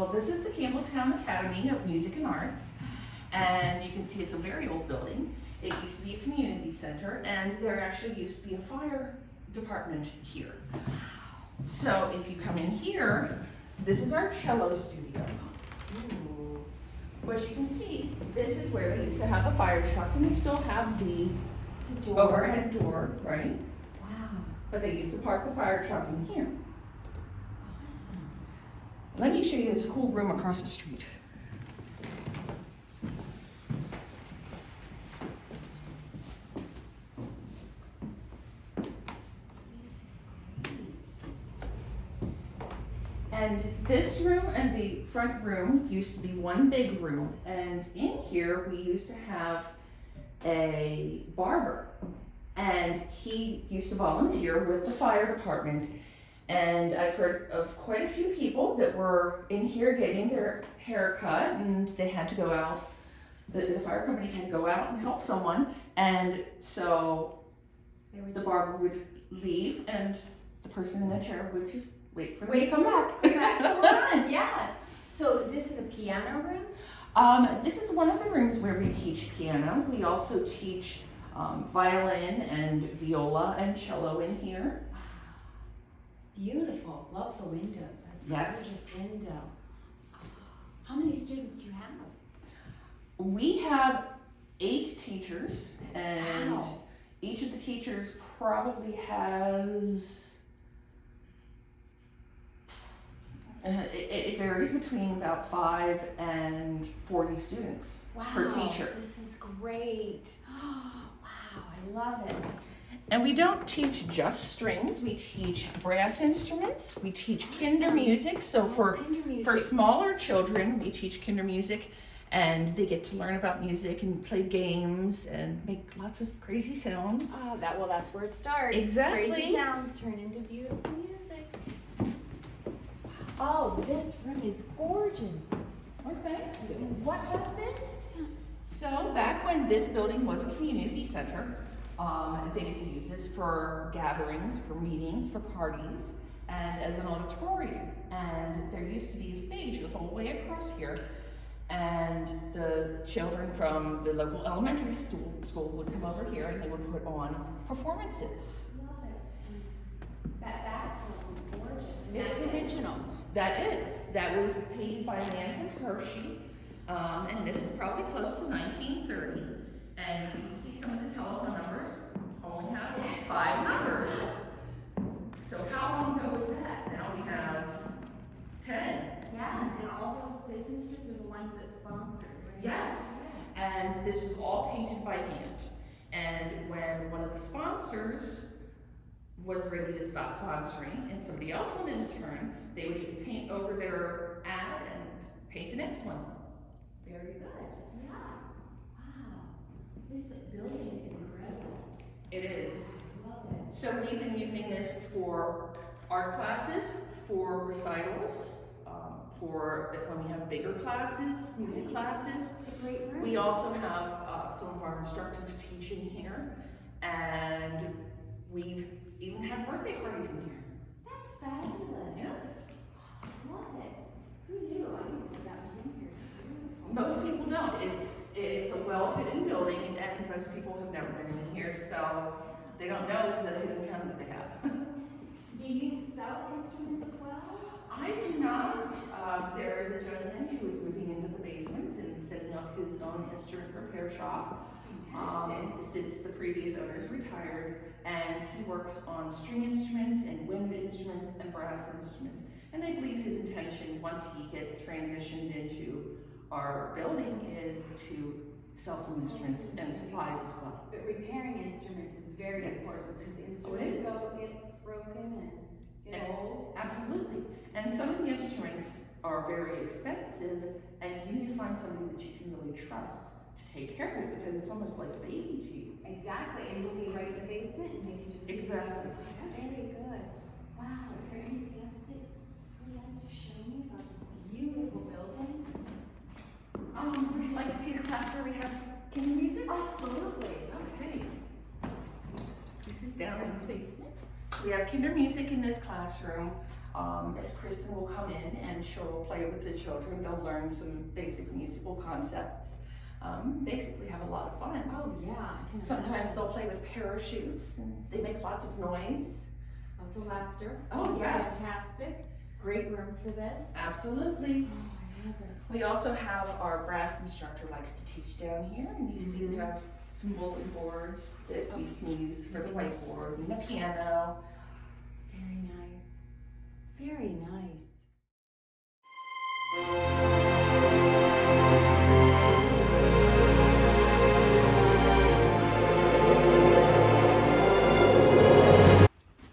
Well, this is the Campbelltown Academy of Music and Arts, and you can see it's a very old building. It used to be a community center, and there actually used to be a fire department here. So if you come in here, this is our cello studio. Ooh. But you can see, this is where they used to have the fire truck, and they still have the door. Overhead door, right? Wow. But they used to park the fire truck in here. Awesome. Let me show you this cool room across the street. And this room and the front room used to be one big room, and in here we used to have a barber, and he used to volunteer with the fire department. And I've heard of quite a few people that were in here getting their hair cut, and they had to go out, the fire company had to go out and help someone, and so the barber would leave and the person in the chair would just wait for them to come back. Come on, yes. So is this the piano room? This is one of the rooms where we teach piano. We also teach violin and viola and cello in here. Beautiful. Love the window. That's Yes. a gorgeous window. How many students do you have? We have 8 teachers, and Wow. each of the teachers probably has, it varies between about 5 and 40 students per teacher. This is great. Wow, I love it. And we don't teach just strings, we teach brass instruments, we teach kinder music. So for smaller children, we teach kinder music, and they get to learn about music and play games and make lots of crazy sounds. Oh, that's where it starts. Exactly. Crazy sounds turn into beautiful music. Oh, this room is gorgeous. Okay. What was this? So back when this building was a community center, they would use this for gatherings, for meetings, for parties, and as an auditorium. And there used to be a stage the whole way across here, and the children from the local elementary school would come over here and they would put on performances. Love it. That background is gorgeous. And that's original. That was painted by a man from Hershey, and this was probably close to 1930. And you can see some of the telephone numbers only have 5 numbers. So how long ago was that? Now we have 10. Yeah, and all those businesses are the ones that sponsor. Right? Yes. And this was all painted by hand. And when one of the sponsors was ready to stop sponsoring and somebody else wanted to turn, they would just paint over their ad and paint the next one. Very good. Yeah. Wow. This building is incredible. It is. Love it. So we've been using this for art classes, for recitals, for when we have bigger classes, music classes. It's a great room. We also have some of our instructors teaching here, and we've even had birthday parties in here. That's fabulous. Yes. Love it. Who knew? I didn't know that was in here. Beautiful. Most people don't. It's a well-hidden building, and most people have never been in here, so they don't know the hidden gem that they have. Do you sell instruments as well? I do not. There is a gentleman who is moving into the basement and setting up his own instrument repair shop. Since the previous owners retired, and he works on string instruments and wind instruments and brass instruments. And I believe his intention, once he gets transitioned into our building, is to sell some instruments and supplies as well. But repairing instruments is very important because instruments get broken and get old. Absolutely. And some of the instruments are very expensive, and you need to find somebody that you can really trust to take care of it, because it's almost like a baby to you. Exactly, and we'll be right in the basement and they can just Exactly. Very good. Wow, is there anything else that you'd like to show me about this beautiful building? Would you like to see the class where we have kinder music? Absolutely. Okay. This is down in the basement. We have kinder music in this classroom. As Kristen will come in and she'll play with the children, they'll learn some basic musical concepts. Basically have a lot of fun. Oh yeah, I can Sometimes imagine. they'll play with parachutes and they make lots of noise. Lots of laughter. Oh, That's yes. fantastic. Great room for this. Absolutely. Oh, I love it. We also have our brass instructor likes to teach down here, and you see we have some bulletin boards that we can use for the whiteboard and the piano. Very nice. Very nice.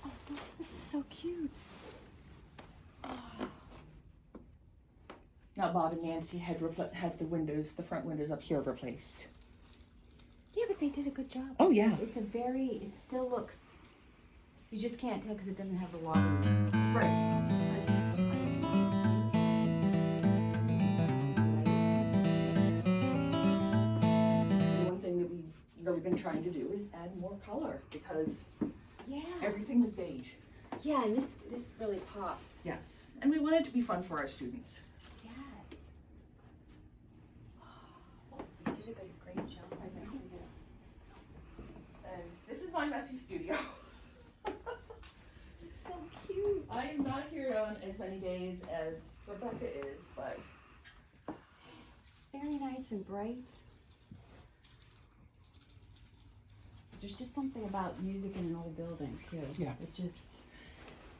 Oh, this is so cute. Now Bob and Nancy had the front windows up here replaced. Yeah, but they did a good job. Oh yeah. It still looks, you just can't tell because it doesn't have the water in it. Right. One thing that we've really been trying to do is add more color because Yeah. everything was beige. Yeah, and this really pops. Yes. And we want it to be fun for our students. Yes. Oh, you did a great job. I think you did. And this is my messy studio. It's so cute. I am not here on as many days as Rebecca is, but Very nice and bright. There's just something about music in an old building too. Yeah. It just.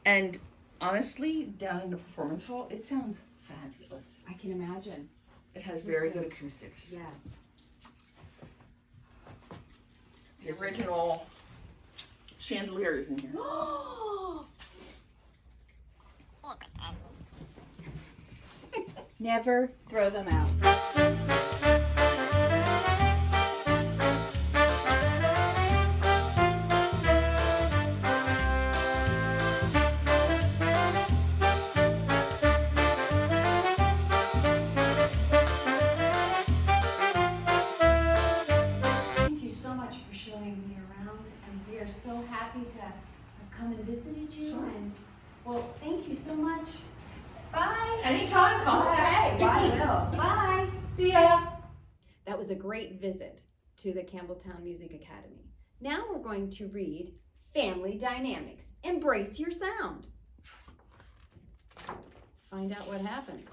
and honestly, down in the performance hall, it sounds fabulous. I can imagine. It has very good acoustics. Yes. The original chandelier is in here. Never throw them out. Thank you so much for showing me around, and we are so happy to have come and visited you. Sure. And well, thank you so much. Bye. Anytime, come Okay, back. I will. Bye. See ya. That was a great visit to the Campbelltown Music Academy. Now we're going to read Family Dynamics. Embrace your sound. Let's find out what happens.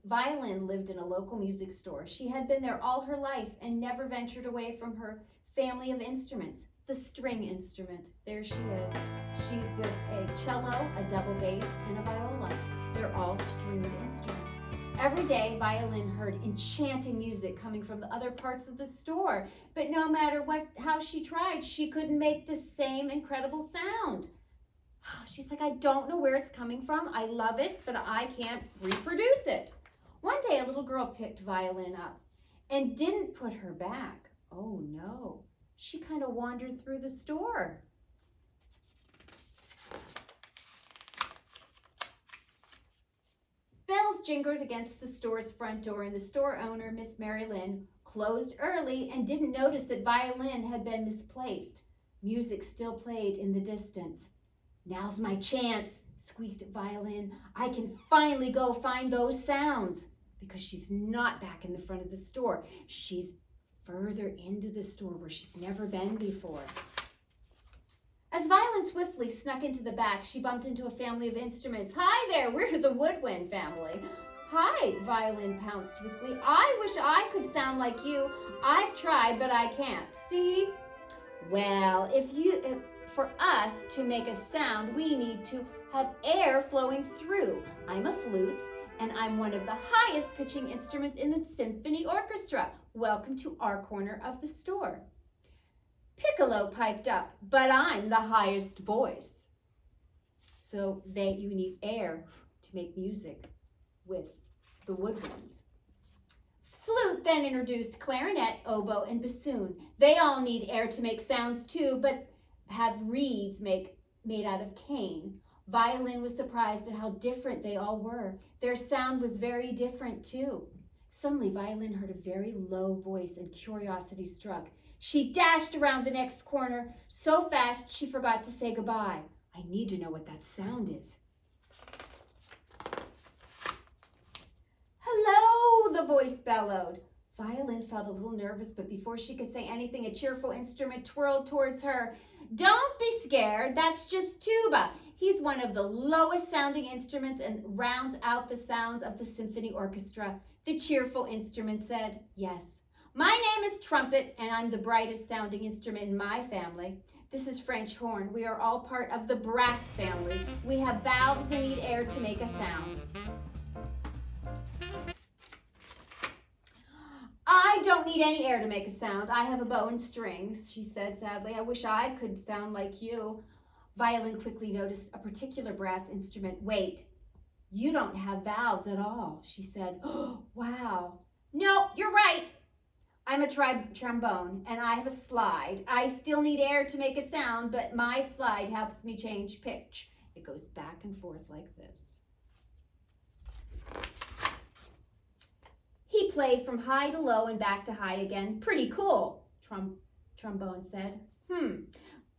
Violin lived in a local music store. She had been there all her life and never ventured away from her family of instruments. The string instrument. There she is. She's with a cello, a double bass, and a viola. They're all stringed instruments. Every day, Violin heard enchanting music coming from the other parts of the store. But no matter how she tried, she couldn't make the same incredible sound. She's like, I don't know where it's coming from. I love it, but I can't reproduce it. One day, a little girl picked Violin up and didn't put her back. Oh no. She kind of wandered through the store. Bells jingled against the store's front door, and the store owner, Miss Mary Lynn, closed early and didn't notice that Violin had been misplaced. Music still played in the distance. Now's my chance, squeaked Violin. I can finally go find those sounds. Because she's not back in the front of the store. She's further into the store where she's never been before. As Violin swiftly snuck into the back, she bumped into a family of instruments. Hi there, we're the Woodwind family. Hi, Violin pounced with glee. I wish I could sound like you. I've tried, but I can't. See? Well, for us to make a sound, we need to have air flowing through. I'm a flute, and I'm one of the highest pitching instruments in the symphony orchestra. Welcome to our corner of the store. Piccolo piped up, but I'm the highest voice. So you need air to make music with the woodwinds. Flute then introduced clarinet, oboe, and bassoon. They all need air to make sounds too, but have reeds made out of cane. Violin was surprised at how different they all were. Their sound was very different too. Suddenly, Violin heard a very low voice, and curiosity struck. She dashed around the next corner so fast she forgot to say goodbye. I need to know what that sound is. Hello, the voice bellowed. Violin felt a little nervous, but before she could say anything, a cheerful instrument twirled towards her. Don't be scared, that's just tuba. He's one of the lowest sounding instruments and rounds out the sounds of the symphony orchestra. The cheerful instrument said, yes. My name is trumpet, and I'm the brightest sounding instrument in my family. This is French horn. We are all part of the brass family. We have valves that need air to make a sound. I don't need any air to make a sound. I have a bow and strings, she said sadly. I wish I could sound like you. Violin quickly noticed a particular brass instrument. Wait, you don't have valves at all, she said. Oh, wow. No, you're right. I'm a trombone, and I have a slide. I still need air to make a sound, but my slide helps me change pitch. It goes back and forth like this. He played from high to low and back to high again. Pretty cool, trombone said.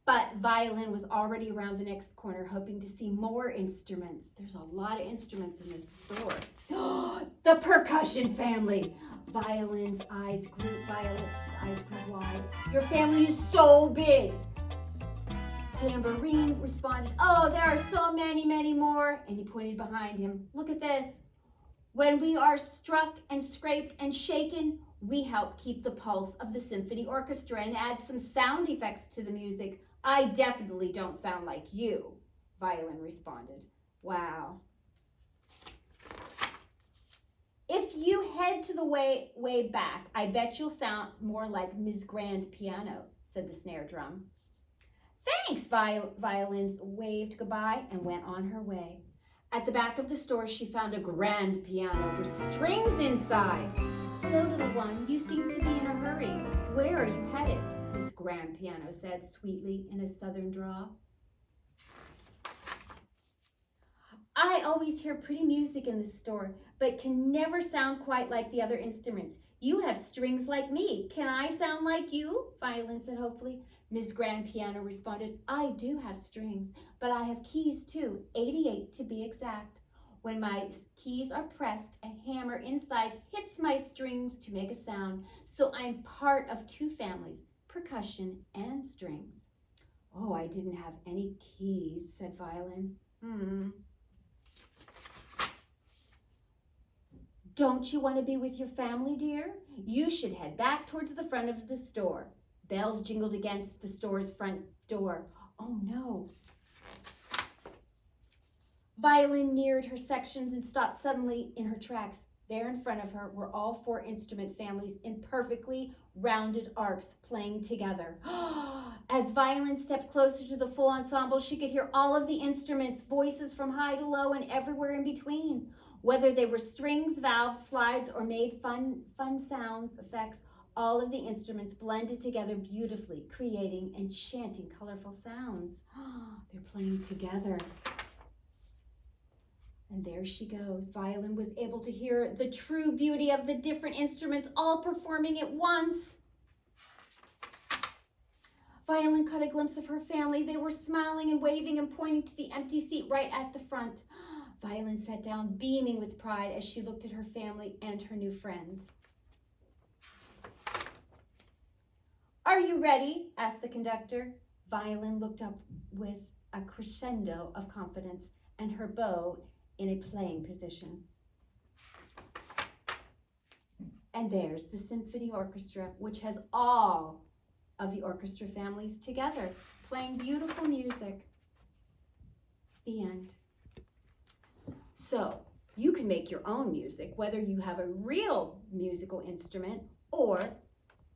But violin was already around the next corner, hoping to see more instruments. There's a lot of instruments in this store. The percussion family. Violin's eyes grew wide. Your family is so big. Tambourine responded, oh, there are so many, many more. And he pointed behind him. Look at this. When we are struck and scraped and shaken, we help keep the pulse of the symphony orchestra and add some sound effects to the music. I definitely don't sound like you, Violin responded. Wow. If you head to the way back, I bet you'll sound more like Ms. Grand Piano, said the snare drum. Thanks, Violin waved goodbye and went on her way. At the back of the store, she found a grand piano with strings inside. Hello, little one. You seem to be in a hurry. Where are you headed? This grand piano said sweetly in a southern drawl. I always hear pretty music in this store, but can never sound quite like the other instruments. You have strings like me. Can I sound like you? Violin said hopefully. Miss Grand Piano responded, I do have strings, but I have keys too, 88 to be exact. When my keys are pressed, a hammer inside hits my strings to make a sound, so I'm part of two families, percussion and strings. Oh, I didn't have any keys, said Violin. Don't you want to be with your family, dear? You should head back towards the front of the store. Bells jingled against the store's front door. Oh no. Violin neared her sections and stopped suddenly in her tracks. There in front of her were all four instrument families in perfectly rounded arcs playing together. As Violin stepped closer to the full ensemble, she could hear all of the instruments, voices from high to low and everywhere in between. Whether they were strings, valves, slides, or made fun sounds, effects, all of the instruments blended together beautifully, creating enchanting, colorful sounds. They're playing together. And there she goes. Violin was able to hear the true beauty of the different instruments all performing at once. Violin caught a glimpse of her family. They were smiling and waving and pointing to the empty seat right at the front. Violin sat down, beaming with pride as she looked at her family and her new friends. Are you ready? Asked the conductor. Violin looked up with a crescendo of confidence and her bow in a playing position. And there's the symphony orchestra, which has all of the orchestra families together, playing beautiful music. The end. So, you can make your own music, whether you have a real musical instrument or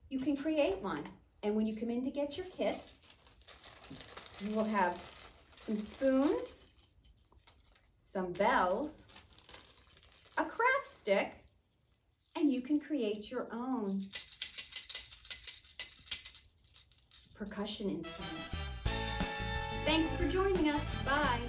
you can create one. And when you come in to get your kit, you will have some spoons, some bells, a craft stick, and you can create your own percussion instrument. Thanks for joining us. Bye.